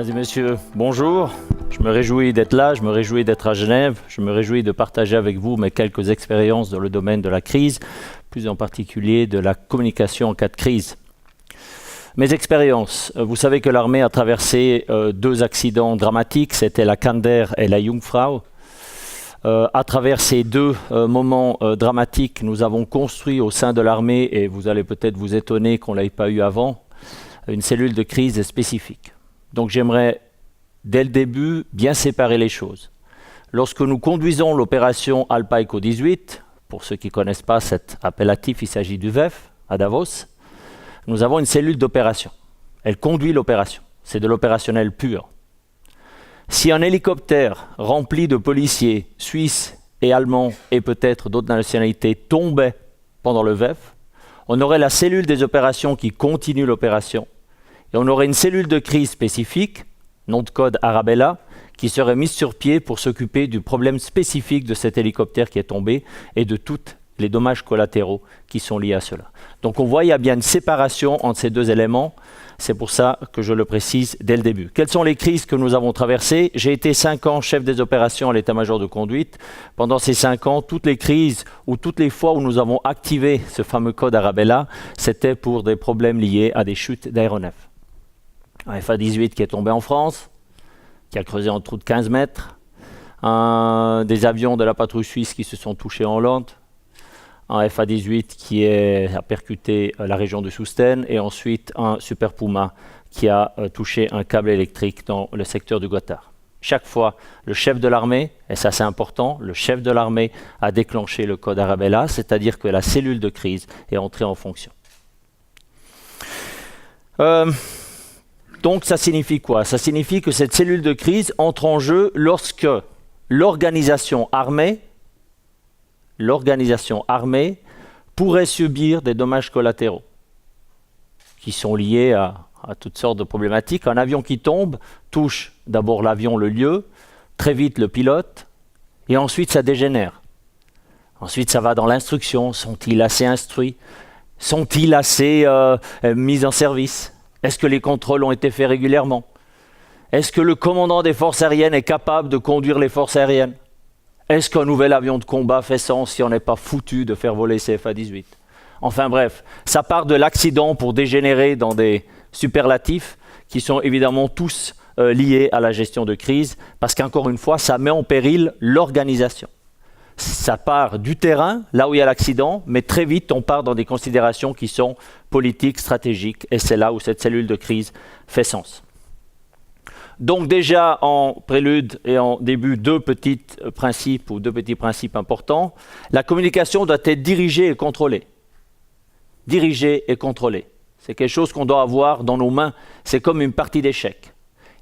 Mesdames et messieurs, bonjour. Je me réjouis d'être là, je me réjouis d'être à Genève, je me réjouis de partager avec vous mes quelques expériences dans le domaine de la crise, plus en particulier de la communication en cas de crise. Mes expériences, vous savez que l'armée a traversé deux accidents dramatiques, c'était la Kander et la Jungfrau. À travers ces deux moments dramatiques, nous avons construit au sein de l'armée, et vous allez peut-être vous étonner qu'on ne l'ait pas eu avant, une cellule de crise spécifique. Donc j'aimerais, dès le début, bien séparer les choses. Lorsque nous conduisons l'opération Alpha Echo 18, pour ceux qui ne connaissent pas cet appellatif, il s'agit du VEF à Davos, nous avons une cellule d'opération. Elle conduit l'opération. C'est de l'opérationnel pur. Si un hélicoptère rempli de policiers suisses et allemands et peut-être d'autres nationalités tombait pendant le VEF, on aurait la cellule des opérations qui continue l'opération et on aurait une cellule de crise spécifique, nom de code Arabella, qui serait mise sur pied pour s'occuper du problème spécifique de cet hélicoptère qui est tombé et de tous les dommages collatéraux qui sont liés à cela. Donc on voit qu'il y a bien une séparation entre ces deux éléments. C'est pour ça que je le précise dès le début. Quelles sont les crises que nous avons traversées? J'ai été 5 ans chef des opérations à l'état-major de conduite. Pendant ces 5 ans, toutes les crises ou toutes les fois où nous avons activé ce fameux code Arabella, c'était pour des problèmes liés à des chutes d'aéronefs. Un FA-18 qui est tombé en France, qui a creusé un trou de 15 mètres, des avions de la patrouille suisse qui se sont touchés en Hollande, un FA-18 qui a percuté la région de Soesten et ensuite un Super Puma qui a touché un câble électrique dans le secteur du Gothard. Chaque fois, le chef de l'armée, et ça c'est important, le chef de l'armée a déclenché le code Arabella, c'est-à-dire que la cellule de crise est entrée en fonction. Donc ça signifie quoi? Ça signifie que cette cellule de crise entre en jeu lorsque l'organisation armée pourrait subir des dommages collatéraux qui sont liés à toutes sortes de problématiques. Un avion qui tombe touche d'abord l'avion, le lieu, très vite le pilote, et ensuite ça dégénère. Ensuite ça va dans l'instruction, sont-ils assez instruits? Sont-ils assez mis en service? Est-ce que les contrôles ont été faits régulièrement? Est-ce que le commandant des forces aériennes est capable de conduire les forces aériennes? Est-ce qu'un nouvel avion de combat fait sens si on n'est pas foutu de faire voler ces FA-18? Enfin bref, ça part de l'accident pour dégénérer dans des superlatifs qui sont évidemment tous liés à la gestion de crise, parce qu'encore une fois, ça met en péril l'organisation. Ça part du terrain, là où il y a l'accident, mais très vite, on part dans des considérations qui sont politiques, stratégiques, et c'est là où cette cellule de crise fait sens. Donc déjà, en prélude et en début, deux petits principes importants. La communication doit être dirigée et contrôlée. Dirigée et contrôlée. C'est quelque chose qu'on doit avoir dans nos mains. C'est comme une partie d'échecs.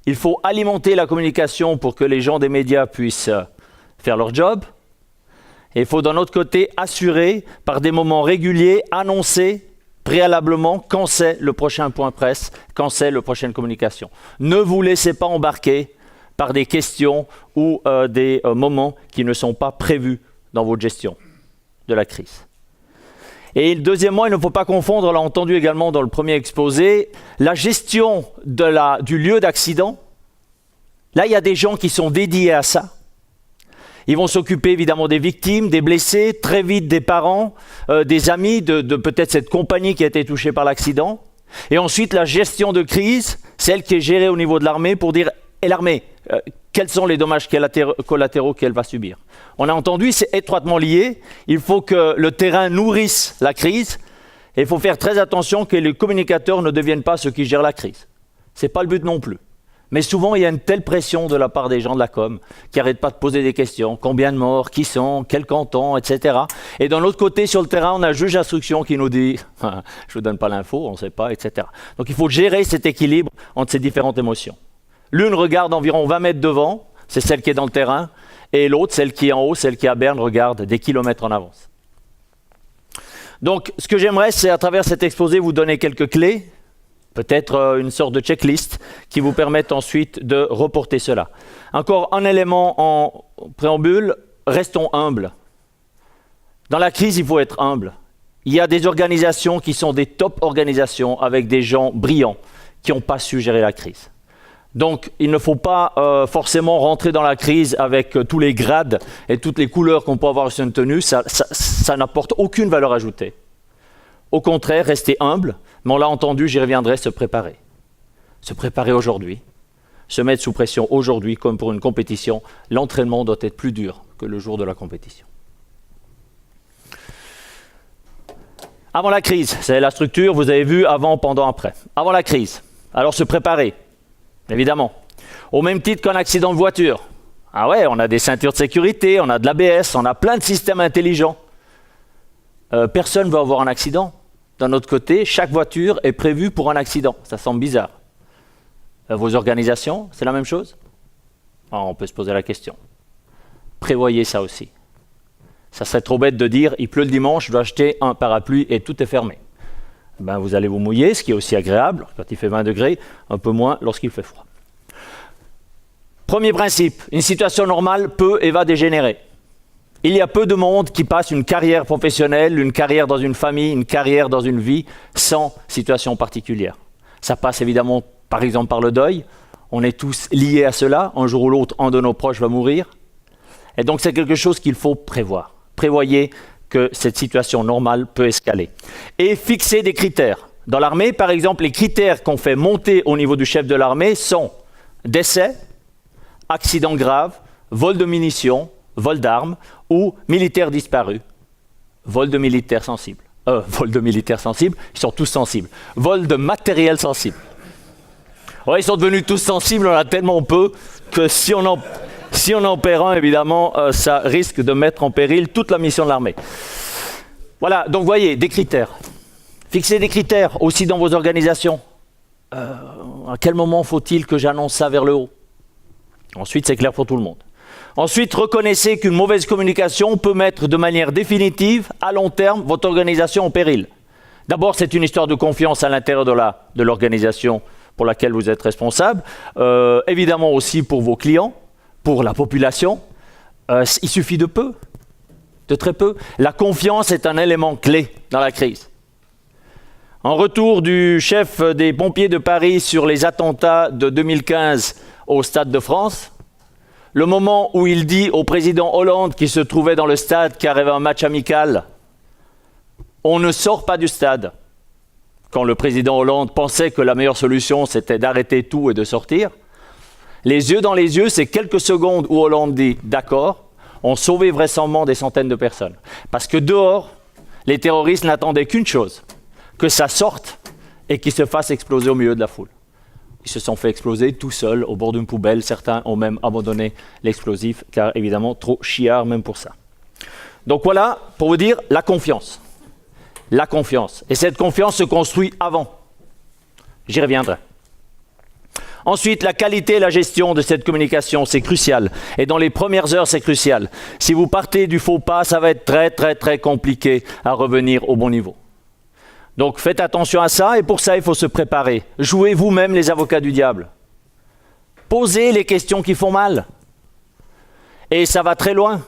Il faut alimenter la communication pour que les gens des médias puissent faire leur job. Et il faut d'un autre côté assurer par des moments réguliers, annoncer préalablement quand c'est le prochain point presse, quand c'est la prochaine communication. Ne vous laissez pas embarquer par des questions ou des moments qui ne sont pas prévus dans votre gestion de la crise. Et deuxièmement, il ne faut pas confondre, on l'a entendu également dans le premier exposé, la gestion du lieu d'accident. Là, il y a des gens qui sont dédiés à ça. Ils vont s'occuper évidemment des victimes, des blessés, très vite des parents, des amis de peut-être cette compagnie qui a été touchée par l'accident. Et ensuite, la gestion de crise, celle qui est gérée au niveau de l'armée pour dire, et l'armée, quels sont les dommages collatéraux qu'elle va subir. On a entendu, c'est étroitement lié. Il faut que le terrain nourrisse la crise et il faut faire très attention que les communicateurs ne deviennent pas ceux qui gèrent la crise. Ce n'est pas le but non plus. Mais souvent, il y a une telle pression de la part des gens de la com qui n'arrêtent pas de poser des questions. Combien de morts? Qui sont? Quel canton? Etc. Et d'un autre côté, sur le terrain, on a le juge d'instruction qui nous dit « je ne vous donne pas l'info, on ne sait pas, etc. » Donc il faut gérer cet équilibre entre ces différentes émotions. L'une regarde environ 20 mètres devant, c'est celle qui est dans le terrain, et l'autre, celle qui est en haut, celle qui est à Berne, regarde des kilomètres en avance. Donc ce que j'aimerais, c'est à travers cet exposé vous donner quelques clés, peut-être une sorte de checklist qui vous permettent ensuite de reporter cela. Encore un élément en préambule, restons humbles. Dans la crise, il faut être humble. Il y a des organisations qui sont des top organisations avec des gens brillants qui n'ont pas su gérer la crise. Donc, il ne faut pas forcément rentrer dans la crise avec tous les grades et toutes les couleurs qu'on peut avoir sur une tenue. Ça n'apporte aucune valeur ajoutée. Au contraire, rester humble, mais on l'a entendu, j'y reviendrai, se préparer. Se préparer aujourd'hui. Se mettre sous pression aujourd'hui, comme pour une compétition. L'entraînement doit être plus dur que le jour de la compétition. Avant la crise, c'est la structure, vous avez vu avant, pendant, après. Avant la crise, alors se préparer. Évidemment. Au même titre qu'un accident de voiture. Ah ouais, on a des ceintures de sécurité, on a de l'ABS, on a plein de systèmes intelligents. Personne ne veut avoir un accident. D'un autre côté, chaque voiture est prévue pour un accident. Ça semble bizarre. Vos organisations, c'est la même chose? On peut se poser la question. Prévoyez ça aussi. Ça serait trop bête de dire, il pleut le dimanche, je dois acheter un parapluie et tout est fermé. Ben, vous allez vous mouiller, ce qui est aussi agréable quand il fait 20 degrés, un peu moins lorsqu'il fait froid. Premier principe, une situation normale peut et va dégénérer. Il y a peu de monde qui passe une carrière professionnelle, une carrière dans une famille, une carrière dans une vie sans situation particulière. Ça passe évidemment par exemple par le deuil. On est tous liés à cela. Un jour ou l'autre, un de nos proches va mourir. Et donc c'est quelque chose qu'il faut prévoir. Prévoyez que cette situation normale peut escaler. Et fixer des critères. Dans l'armée, par exemple, les critères qu'on fait monter au niveau du chef de l'armée sont décès, accident grave, vol de munitions, vol d'armes ou militaires disparus. Vol de militaires sensibles. Vol de militaires sensibles, ils sont tous sensibles. Vol de matériel sensible. Ouais, ils sont devenus tous sensibles, on a tellement peu que si on en perd un, évidemment, ça risque de mettre en péril toute la mission de l'armée. Voilà, donc voyez, des critères. Fixez des critères aussi dans vos organisations. À quel moment faut-il que j'annonce ça vers le haut? Ensuite, c'est clair pour tout le monde. Ensuite, reconnaissez qu'une mauvaise communication peut mettre de manière définitive, à long terme, votre organisation en péril. D'abord, c'est une histoire de confiance à l'intérieur de l'organisation pour laquelle vous êtes responsable. Évidemment aussi pour vos clients, pour la population. Il suffit de peu, de très peu. La confiance est un élément clé dans la crise. En retour du chef des pompiers de Paris sur les attentats de 2015 au Stade de France, le moment où il dit au président Hollande qui se trouvait dans le stade car il y avait un match amical, on ne sort pas du stade. Quand le président Hollande pensait que la meilleure solution c'était d'arrêter tout et de sortir, les yeux dans les yeux, c'est quelques secondes où Hollande dit d'accord, ont sauvé vraisemblablement des centaines de personnes. Parce que dehors, les terroristes n'attendaient qu'une chose, que ça sorte et qu'ils se fassent exploser au milieu de la foule. Ils se sont fait exploser tout seuls au bord d'une poubelle. Certains ont même abandonné l'explosif, car évidemment, trop chiards même pour ça. Donc voilà, pour vous dire, la confiance. La confiance. Et cette confiance se construit avant. J'y reviendrai. Ensuite, la qualité et la gestion de cette communication, c'est crucial. Et dans les premières heures, c'est crucial. Si vous partez du faux pas, ça va être très, très, très compliqué à revenir au bon niveau. Donc faites attention à ça, et pour ça, il faut se préparer. Jouez vous-même les avocats du diable. Posez les questions qui font mal. Et ça va très loin.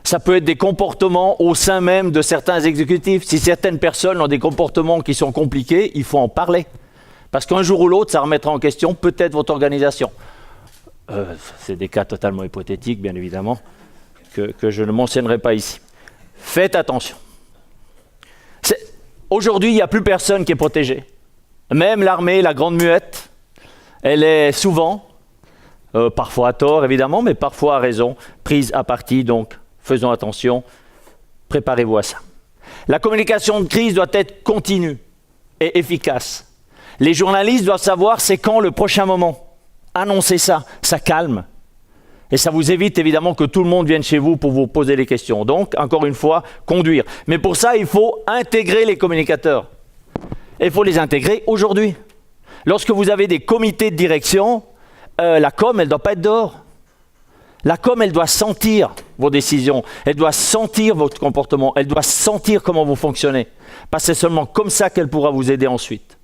Ça peut être des comportements au sein même de certains exécutifs. Si certaines personnes ont des comportements qui sont compliqués, il faut en parler. Parce qu'un jour ou l'autre, ça remettra en question peut-être votre organisation. C'est des cas totalement hypothétiques, bien évidemment, que je ne mentionnerai pas ici. Faites attention. Aujourd'hui, il n'y a plus personne qui est protégé. Même l'armée, la grande muette, elle est souvent, parfois à tort évidemment, mais parfois à raison, prise à partie. Donc, faisons attention, préparez-vous à ça. La communication de crise doit être continue et efficace. Les journalistes doivent savoir c'est quand le prochain moment. Annoncez ça, ça calme. Et ça vous évite évidemment que tout le monde vienne chez vous pour vous poser des questions. Donc, encore une fois, conduire. Mais pour ça, il faut intégrer les communicateurs. Et il faut les intégrer aujourd'hui. Lorsque vous avez des comités de direction, la com, elle ne doit pas être dehors. La com, elle doit sentir vos décisions. Elle doit sentir votre comportement. Elle doit sentir comment vous fonctionnez. Parce que c'est seulement comme ça qu'elle pourra vous aider ensuite.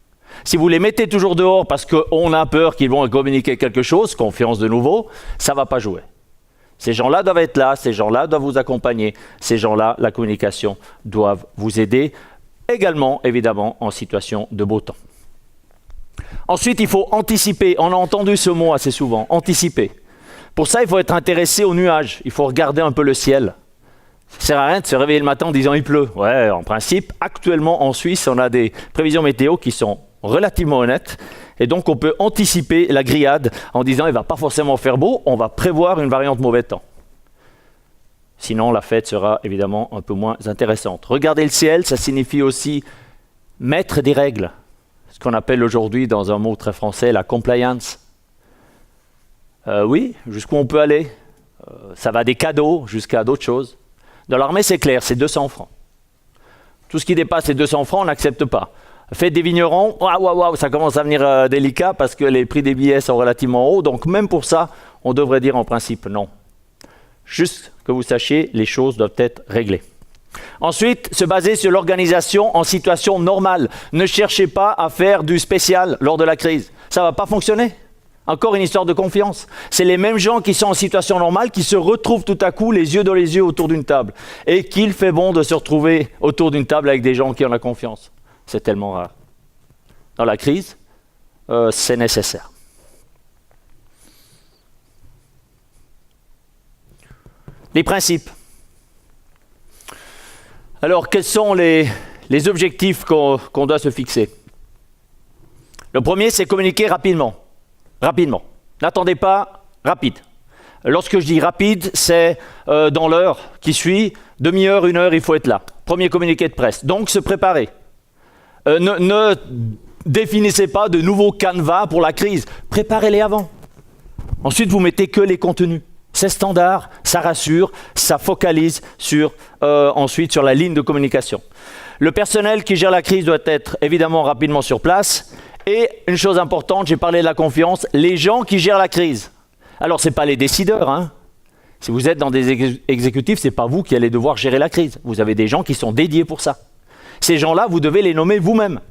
Si vous les mettez toujours dehors parce qu'on a peur qu'ils vont communiquer quelque chose, confiance de nouveau, ça ne va pas jouer. Ces gens-là doivent être là, ces gens-là doivent vous accompagner, ces gens-là, la communication, doivent vous aider, également, évidemment, en situation de beau temps. Ensuite, il faut anticiper. On a entendu ce mot assez souvent, anticiper. Pour ça, il faut être intéressé aux nuages. Il faut regarder un peu le ciel. Ça ne sert à rien de se réveiller le matin en disant il pleut. Ouais, en principe, actuellement en Suisse, on a des prévisions météo qui sont relativement honnêtes. Et donc, on peut anticiper la grillade en disant il ne va pas forcément faire beau, on va prévoir une variante mauvais temps. Sinon, la fête sera évidemment un peu moins intéressante. Regarder le ciel, ça signifie aussi mettre des règles. Ce qu'on appelle aujourd'hui, dans un mot très français, la compliance. Oui, jusqu'où on peut aller. Ça va des cadeaux jusqu'à d'autres choses. Dans l'armée, c'est clair, c'est 200 francs. Tout ce qui dépasse les 200 francs, on n'accepte pas. Faites des vignerons, waouh, ça commence à venir délicat parce que les prix des billets sont relativement hauts. Donc même pour ça, on devrait dire en principe non. Juste que vous sachiez, les choses doivent être réglées. Ensuite, se baser sur l'organisation en situation normale. Ne cherchez pas à faire du spécial lors de la crise. Ça ne va pas fonctionner. Encore une histoire de confiance. C'est les mêmes gens qui sont en situation normale qui se retrouvent tout à coup les yeux dans les yeux autour d'une table. Et qu'il fait bon de se retrouver autour d'une table avec des gens qui ont la confiance. C'est tellement rare. Dans la crise, c'est nécessaire. Les principes. Alors, quels sont les objectifs qu'on doit se fixer? Le premier, c'est communiquer rapidement. Rapidement. N'attendez pas, rapide. Lorsque je dis rapide, c'est dans l'heure qui suit, demi-heure, 1 heure, il faut être là. Premier communiqué de presse. Donc, se préparer. Ne définissez pas de nouveaux canevas pour la crise. Préparez-les avant. Ensuite, vous mettez que les contenus. C'est standard, ça rassure, ça focalise ensuite sur la ligne de communication. Le personnel qui gère la crise doit être évidemment rapidement sur place. Et une chose importante, j'ai parlé de la confiance, les gens qui gèrent la crise. Alors, ce n'est pas les décideurs. Hein. Si vous êtes dans des exécutifs, ce n'est pas vous qui allez devoir gérer la crise. Vous avez des gens qui sont dédiés pour ça. Ces gens-là, vous devez les nommer vous-même.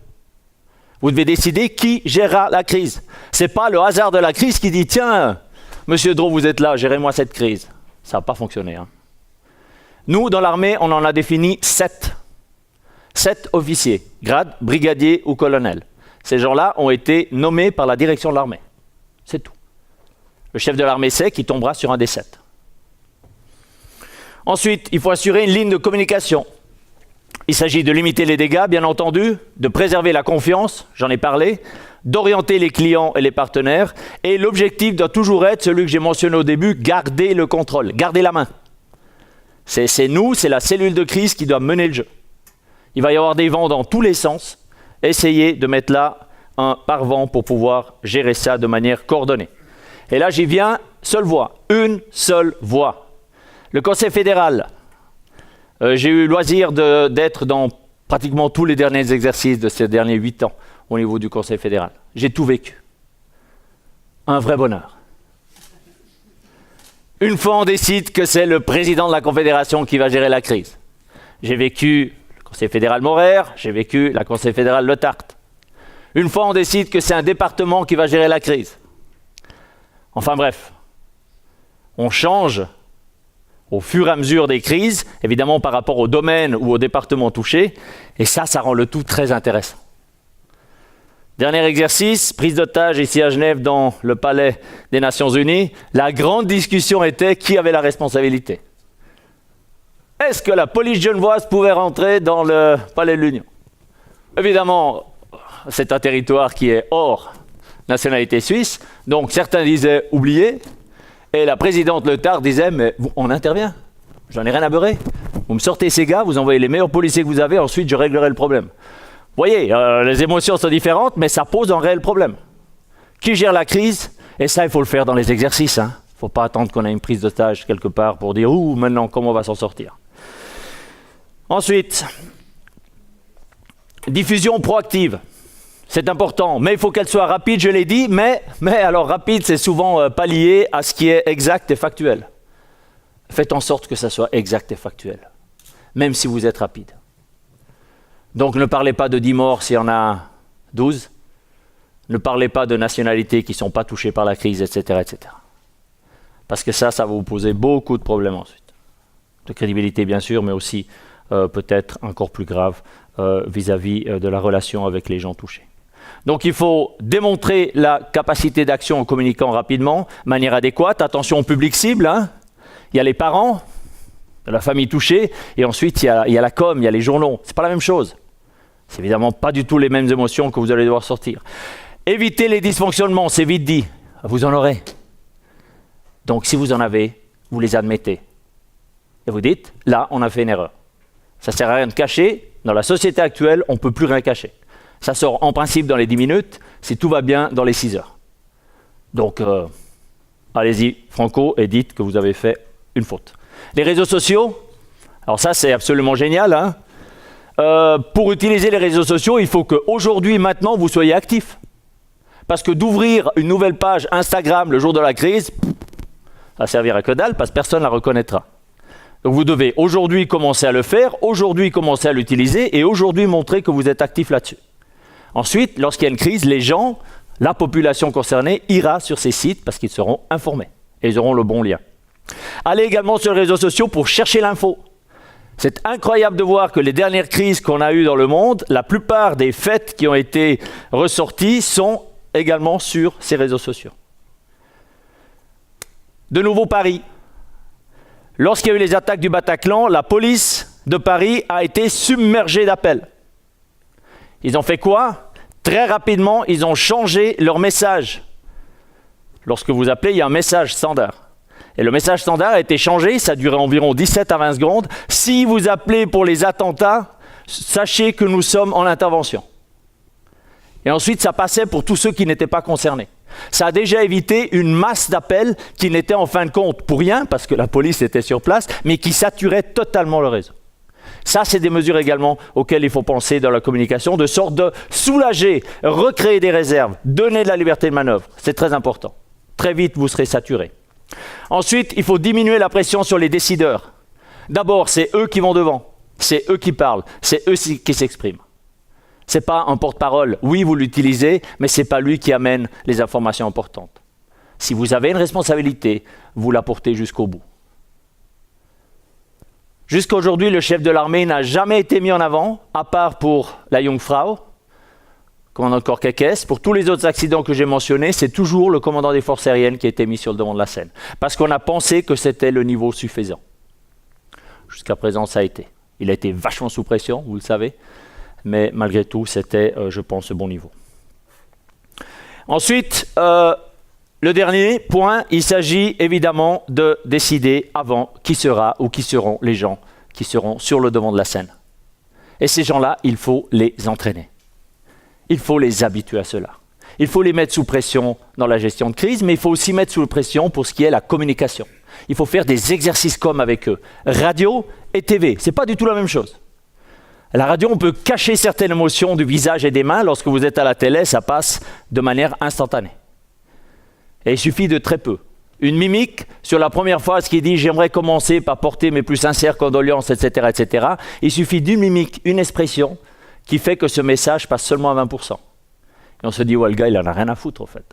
Vous devez décider qui gérera la crise. Ce n'est pas le hasard de la crise qui dit « Tiens, Monsieur Drault, vous êtes là, gérez-moi cette crise. » Ça n'a pas fonctionné. Hein. Nous, dans l'armée, on en a défini 7. 7 officiers, grade, brigadier ou colonel. Ces gens-là ont été nommés par la direction de l'armée. C'est tout. Le chef de l'armée sait qu'il tombera sur un des 7. Ensuite, il faut assurer une ligne de communication. Il s'agit de limiter les dégâts, bien entendu, de préserver la confiance, j'en ai parlé, d'orienter les clients et les partenaires. Et l'objectif doit toujours être celui que j'ai mentionné au début, garder le contrôle, garder la main. C'est nous, c'est la cellule de crise qui doit mener le jeu. Il va y avoir des vents dans tous les sens. Essayez de mettre là un pare-vent pour pouvoir gérer ça de manière coordonnée. Et là, j'y viens, seule voix, une seule voix. Le Conseil fédéral, j'ai eu le loisir d'être dans pratiquement tous les derniers exercices de ces derniers 8 ans au niveau du Conseil fédéral. J'ai tout vécu. Un vrai bonheur. Une fois on décide que c'est le président de la Confédération qui va gérer la crise. J'ai vécu le Conseil fédéral Moraire, j'ai vécu la Conseil fédéral Le Tarт. Une fois on décide que c'est un département qui va gérer la crise. Enfin bref, on change au fur et à mesure des crises, évidemment par rapport au domaine ou au département touché, et ça rend le tout très intéressant. Dernier exercice, prise d'otage ici à Genève dans le palais des Nations Unies. La grande discussion était qui avait la responsabilité. Est-ce que la police genevoise pouvait rentrer dans le palais de l'Union? Évidemment, c'est un territoire qui est hors nationalité suisse, donc certains disaient oubliez, et la présidente Le Tartre disait mais on intervient, j'en ai rien à beurrer. Vous me sortez ces gars, vous envoyez les meilleurs policiers que vous avez, ensuite je réglerai le problème. Vous voyez, les émotions sont différentes, mais ça pose un réel problème. Qui gère la crise? Et ça, il faut le faire dans les exercices. Il ne faut pas attendre qu'on ait une prise d'otage quelque part pour dire « Ouh, maintenant, comment on va s'en sortir ?» Ensuite, diffusion proactive. C'est important, mais il faut qu'elle soit rapide, je l'ai dit, mais alors rapide, c'est souvent pas lié à ce qui est exact et factuel. Faites en sorte que ça soit exact et factuel, même si vous êtes rapide. Donc ne parlez pas de 10 morts s'il y en a 12. Ne parlez pas de nationalités qui ne sont pas touchées par la crise, etc., etc. Parce que ça va vous poser beaucoup de problèmes ensuite. De crédibilité, bien sûr, mais aussi peut-être encore plus grave vis-à-vis de la relation avec les gens touchés. Donc il faut démontrer la capacité d'action en communiquant rapidement, de manière adéquate. Attention au public cible, hein. Il y a les parents, la famille touchée, et ensuite il y a la com, il y a les journaux. C'est pas la même chose. C'est évidemment pas du tout les mêmes émotions que vous allez devoir sortir. Évitez les dysfonctionnements, c'est vite dit. Vous en aurez. Donc si vous en avez, vous les admettez. Et vous dites, là, on a fait une erreur. Ça ne sert à rien de cacher. Dans la société actuelle, on ne peut plus rien cacher. Ça sort en principe dans les 10 minutes, si tout va bien, dans les 6 heures. Donc, allez-y, franco, et dites que vous avez fait une faute. Les réseaux sociaux, alors ça, c'est absolument génial, hein. Pour utiliser les réseaux sociaux, il faut qu'aujourd'hui, maintenant, vous soyez actif. Parce que d'ouvrir une nouvelle page Instagram le jour de la crise, ça ne servira que dalle, parce que personne ne la reconnaîtra. Donc vous devez aujourd'hui commencer à le faire, aujourd'hui commencer à l'utiliser, et aujourd'hui montrer que vous êtes actif là-dessus. Ensuite, lorsqu'il y a une crise, les gens, la population concernée, ira sur ces sites parce qu'ils seront informés, et ils auront le bon lien. Allez également sur les réseaux sociaux pour chercher l'info. C'est incroyable de voir que les dernières crises qu'on a eues dans le monde, la plupart des faits qui ont été ressortis sont également sur ces réseaux sociaux. De nouveau Paris. Lorsqu'il y a eu les attaques du Bataclan, la police de Paris a été submergée d'appels. Ils ont fait quoi? Très rapidement, ils ont changé leur message. Lorsque vous appelez, il y a un message standard. Et le message standard a été changé, ça durait environ 17 à 20 secondes. Si vous appelez pour les attentats, sachez que nous sommes en intervention. Et ensuite, ça passait pour tous ceux qui n'étaient pas concernés. Ça a déjà évité une masse d'appels qui n'étaient en fin de compte pour rien, parce que la police était sur place, mais qui saturaient totalement le réseau. Ça, c'est des mesures également auxquelles il faut penser dans la communication, de sorte de soulager, recréer des réserves, donner de la liberté de manœuvre. C'est très important. Très vite, vous serez saturé. Ensuite, il faut diminuer la pression sur les décideurs. D'abord, c'est eux qui vont devant, c'est eux qui parlent, c'est eux qui s'expriment. Ce n'est pas un porte-parole. Oui, vous l'utilisez, mais ce n'est pas lui qui amène les informations importantes. Si vous avez une responsabilité, vous la portez jusqu'au bout. Jusqu'à aujourd'hui, le chef de l'armée n'a jamais été mis en avant, à part pour la Jungfrau, commandant de corps Kekes. Pour tous les autres accidents que j'ai mentionnés, c'est toujours le commandant des forces aériennes qui a été mis sur le devant de la scène. Parce qu'on a pensé que c'était le niveau suffisant. Jusqu'à présent, ça a été. Il a été vachement sous pression, vous le savez. Mais malgré tout, c'était, je pense, ce bon niveau. Ensuite, le dernier point, il s'agit évidemment de décider avant qui sera ou qui seront les gens qui seront sur le devant de la scène. Et ces gens-là, il faut les entraîner. Il faut les habituer à cela. Il faut les mettre sous pression dans la gestion de crise, mais il faut aussi mettre sous pression pour ce qui est la communication. Il faut faire des exercices comme avec eux. Radio et TV, ce n'est pas du tout la même chose. À la radio, on peut cacher certaines émotions du visage et des mains. Lorsque vous êtes à la télé, ça passe de manière instantanée. Et il suffit de très peu. Une mimique sur la première phrase qui dit « J'aimerais commencer par porter mes plus sincères condoléances, etc. etc. » Il suffit d'une mimique, une expression qui fait que ce message passe seulement à 20%. Et on se dit « Ouais, le gars, il en a rien à foutre, en fait. »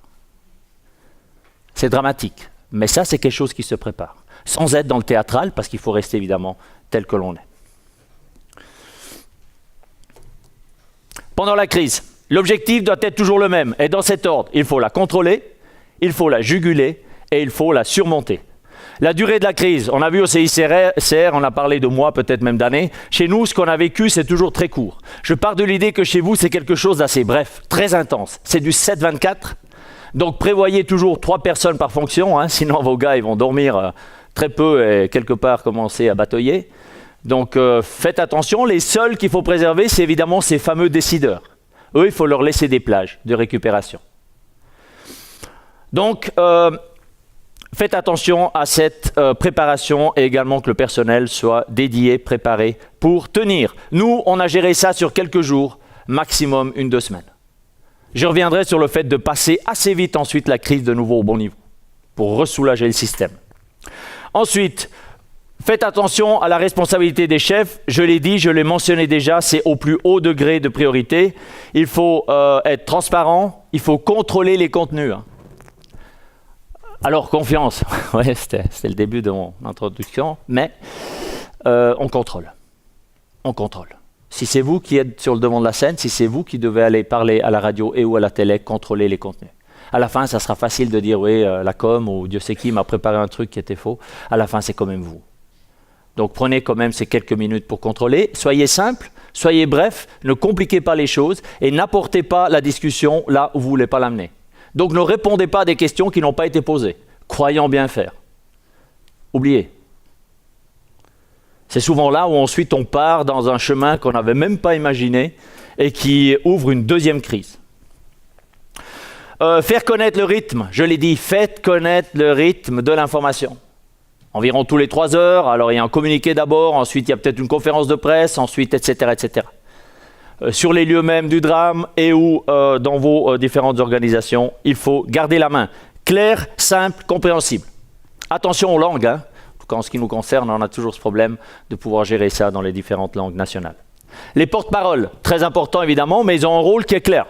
C'est dramatique. Mais ça, c'est quelque chose qui se prépare. Sans être dans le théâtral, parce qu'il faut rester évidemment tel que l'on est. Pendant la crise, l'objectif doit être toujours le même. Et dans cet ordre, il faut la contrôler, il faut la juguler et il faut la surmonter. La durée de la crise, on a vu au CICR, on a parlé de mois, peut-être même d'années. Chez nous, ce qu'on a vécu, c'est toujours très court. Je pars de l'idée que chez vous, c'est quelque chose d'assez bref, très intense. C'est du 7-24. Donc prévoyez toujours 3 personnes par fonction, hein, sinon vos gars ils vont dormir très peu et quelque part commencer à batailler. Donc faites attention, les seuls qu'il faut préserver, c'est évidemment ces fameux décideurs. Eux, il faut leur laisser des plages de récupération. Donc faites attention à cette préparation et également que le personnel soit dédié, préparé pour tenir. Nous, on a géré ça sur quelques jours, maximum 1-2 semaines. Je reviendrai sur le fait de passer assez vite ensuite la crise de nouveau au bon niveau pour ressoulager le système. Ensuite, faites attention à la responsabilité des chefs. Je l'ai dit, je l'ai mentionné déjà, c'est au plus haut degré de priorité. Il faut être transparent, il faut contrôler les contenus. Hein. Alors, confiance, ouais, c'était le début de mon introduction, mais on contrôle. On contrôle. Si c'est vous qui êtes sur le devant de la scène, si c'est vous qui devez aller parler à la radio et ou à la télé, contrôler les contenus. À la fin, ça sera facile de dire, oui, la com ou Dieu sait qui m'a préparé un truc qui était faux. À la fin, c'est quand même vous. Donc prenez quand même ces quelques minutes pour contrôler. Soyez simple, soyez bref, ne compliquez pas les choses et n'apportez pas la discussion là où vous ne voulez pas l'amener. Donc ne répondez pas à des questions qui n'ont pas été posées, croyant bien faire. Oubliez. C'est souvent là où ensuite on part dans un chemin qu'on n'avait même pas imaginé et qui ouvre une deuxième crise. Faire connaître le rythme, je l'ai dit, faites connaître le rythme de l'information. Environ tous les 3 heures, alors il y a un communiqué d'abord, ensuite il y a peut-être une conférence de presse, ensuite etc. etc. Sur les lieux même du drame et ou dans vos différentes organisations, il faut garder la main. Clair, simple, compréhensible. Attention aux langues, hein. En tout cas en ce qui nous concerne, on a toujours ce problème de pouvoir gérer ça dans les différentes langues nationales. Les porte-paroles, très important évidemment, mais ils ont un rôle qui est clair.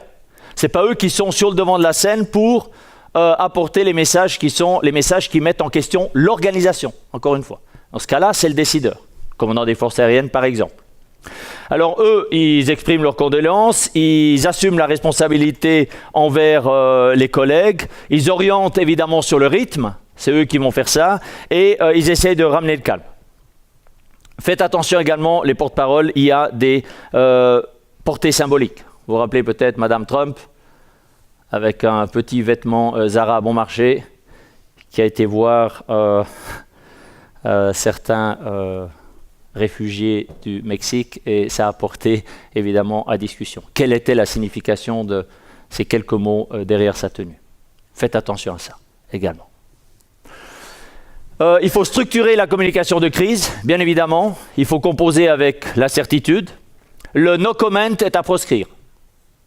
Ce n'est pas eux qui sont sur le devant de la scène pour apporter les messages qui mettent en question l'organisation, encore une fois. Dans ce cas-là, c'est le décideur, commandant des forces aériennes par exemple. Alors eux, ils expriment leurs condoléances, ils assument la responsabilité envers les collègues, ils orientent évidemment sur le rythme, c'est eux qui vont faire ça, et ils essayent de ramener le calme. Faites attention également, les porte-paroles, il y a des portées symboliques. Vous vous rappelez peut-être Madame Trump, avec un petit vêtement Zara bon marché, qui a été voir certains réfugiés du Mexique, et ça a porté évidemment à discussion. Quelle était la signification de ces quelques mots derrière sa tenue? Faites attention à ça également. Il faut structurer la communication de crise, bien évidemment. Il faut composer avec la certitude. Le no comment est à proscrire.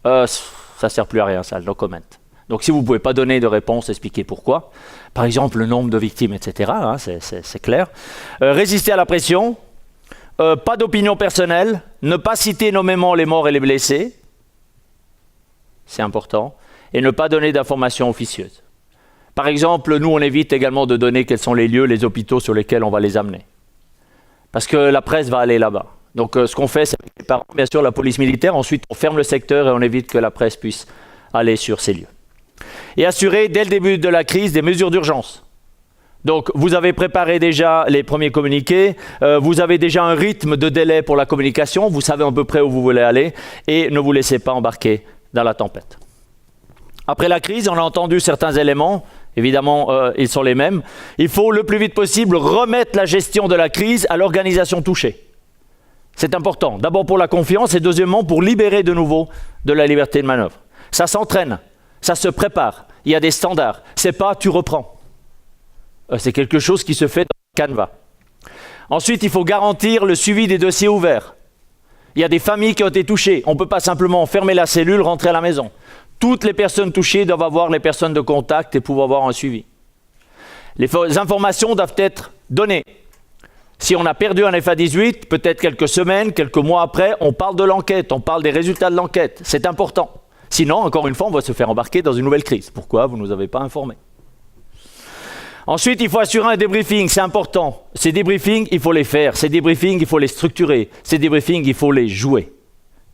Ça ne sert plus à rien, ça, le no comment. Donc si vous ne pouvez pas donner de réponse, expliquez pourquoi. Par exemple, le nombre de victimes, etc. Hein, c'est clair. Résister à la pression. Pas d'opinion personnelle. Ne pas citer nommément les morts et les blessés. C'est important. Et ne pas donner d'informations officieuses. Par exemple, nous, on évite également de donner quels sont les lieux, les hôpitaux sur lesquels on va les amener. Parce que la presse va aller là-bas. Donc ce qu'on fait, c'est avec les parents, bien sûr, la police militaire. Ensuite, on ferme le secteur et on évite que la presse puisse aller sur ces lieux. Et assurer, dès le début de la crise, des mesures d'urgence. Donc, vous avez préparé déjà les premiers communiqués. Vous avez déjà un rythme de délai pour la communication. Vous savez à peu près où vous voulez aller. Et ne vous laissez pas embarquer dans la tempête. Après la crise, on a entendu certains éléments. Évidemment, ils sont les mêmes. Il faut le plus vite possible remettre la gestion de la crise à l'organisation touchée. C'est important, d'abord pour la confiance et deuxièmement pour libérer de nouveau de la liberté de manœuvre. Ça s'entraîne, ça se prépare, il y a des standards. C'est pas tu reprends. C'est quelque chose qui se fait dans le Canva. Ensuite, il faut garantir le suivi des dossiers ouverts. Il y a des familles qui ont été touchées. On ne peut pas simplement fermer la cellule, rentrer à la maison. Toutes les personnes touchées doivent avoir les personnes de contact et pouvoir avoir un suivi. Les informations doivent être données. Si on a perdu un FA-18, peut-être quelques semaines, quelques mois après, on parle de l'enquête, on parle des résultats de l'enquête. C'est important. Sinon, encore une fois, on va se faire embarquer dans une nouvelle crise. Pourquoi vous ne nous avez pas informés? Ensuite, il faut assurer un débriefing, c'est important. Ces débriefings, il faut les faire. Ces débriefings, il faut les structurer. Ces débriefings, il faut les jouer.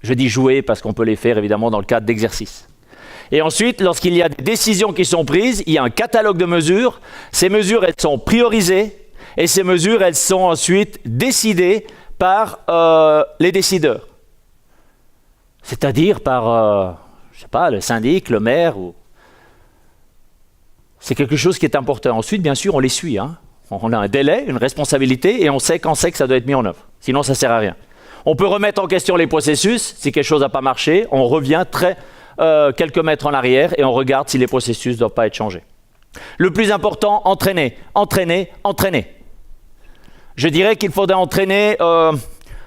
Je dis jouer parce qu'on peut les faire évidemment dans le cadre d'exercices. Et ensuite, lorsqu'il y a des décisions qui sont prises, il y a un catalogue de mesures. Ces mesures, elles sont priorisées. Et ces mesures, elles sont ensuite décidées par les décideurs. C'est-à-dire par, je sais pas, le syndic, le maire. C'est quelque chose qui est important. Ensuite, bien sûr, on les suit. Hein. On a un délai, une responsabilité, et on sait quand c'est que ça doit être mis en œuvre. Sinon, ça ne sert à rien. On peut remettre en question les processus. Si quelque chose n'a pas marché, on revient quelques mètres en arrière et on regarde si les processus ne doivent pas être changés. Le plus important, entraîner, entraîner, entraîner. Je dirais qu'il faudrait entraîner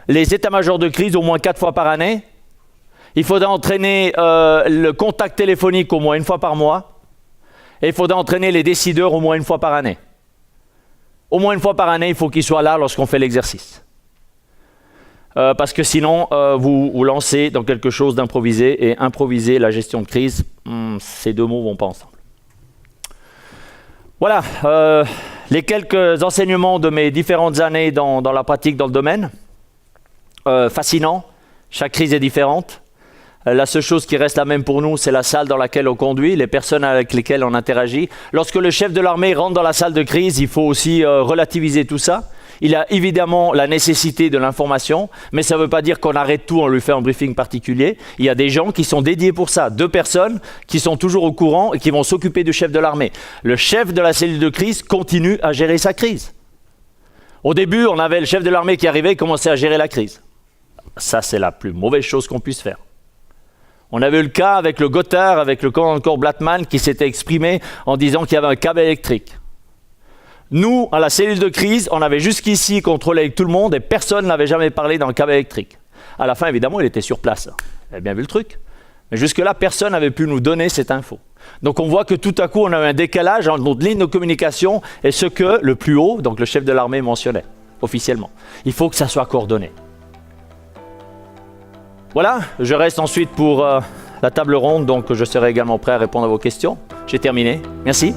les états-majors de crise au moins 4 fois par année. Il faudrait entraîner le contact téléphonique au moins 1 fois par mois. Et il faudrait entraîner les décideurs au moins 1 fois par année. Au moins 1 fois par année, il faut qu'ils soient là lorsqu'on fait l'exercice. Parce que sinon, vous vous lancez dans quelque chose d'improvisé. Et improviser la gestion de crise, ces deux mots ne vont pas ensemble. Voilà. Les quelques enseignements de mes différentes années dans la pratique dans le domaine. Fascinant, Chaque crise est différente. La seule chose qui reste la même pour nous, c'est la salle dans laquelle on conduit, les personnes avec lesquelles on interagit. Lorsque le chef de l'armée rentre dans la salle de crise, il faut aussi relativiser tout ça. Il a évidemment la nécessité de l'information, mais ça ne veut pas dire qu'on arrête tout, on lui fait un briefing particulier. Il y a des gens qui sont dédiés pour ça, 2 personnes qui sont toujours au courant et qui vont s'occuper du chef de l'armée. Le chef de la cellule de crise continue à gérer sa crise. Au début, on avait le chef de l'armée qui arrivait et commençait à gérer la crise. Ça, c'est la plus mauvaise chose qu'on puisse faire. On avait eu le cas avec le Gotthard, avec le commandant Blattmann, qui s'était exprimé en disant qu'il y avait un câble électrique. Nous, à la cellule de crise, on avait jusqu'ici contrôlé avec tout le monde et personne n'avait jamais parlé d'un câble électrique. À la fin, évidemment, il était sur place. Il avait bien vu le truc. Mais jusque-là, personne n'avait pu nous donner cette info. Donc on voit que tout à coup, on a un décalage entre notre ligne de communication et ce que le plus haut, donc le chef de l'armée, mentionnait officiellement. Il faut que ça soit coordonné. Voilà, je reste ensuite pour la table ronde, donc je serai également prêt à répondre à vos questions. J'ai terminé. Merci.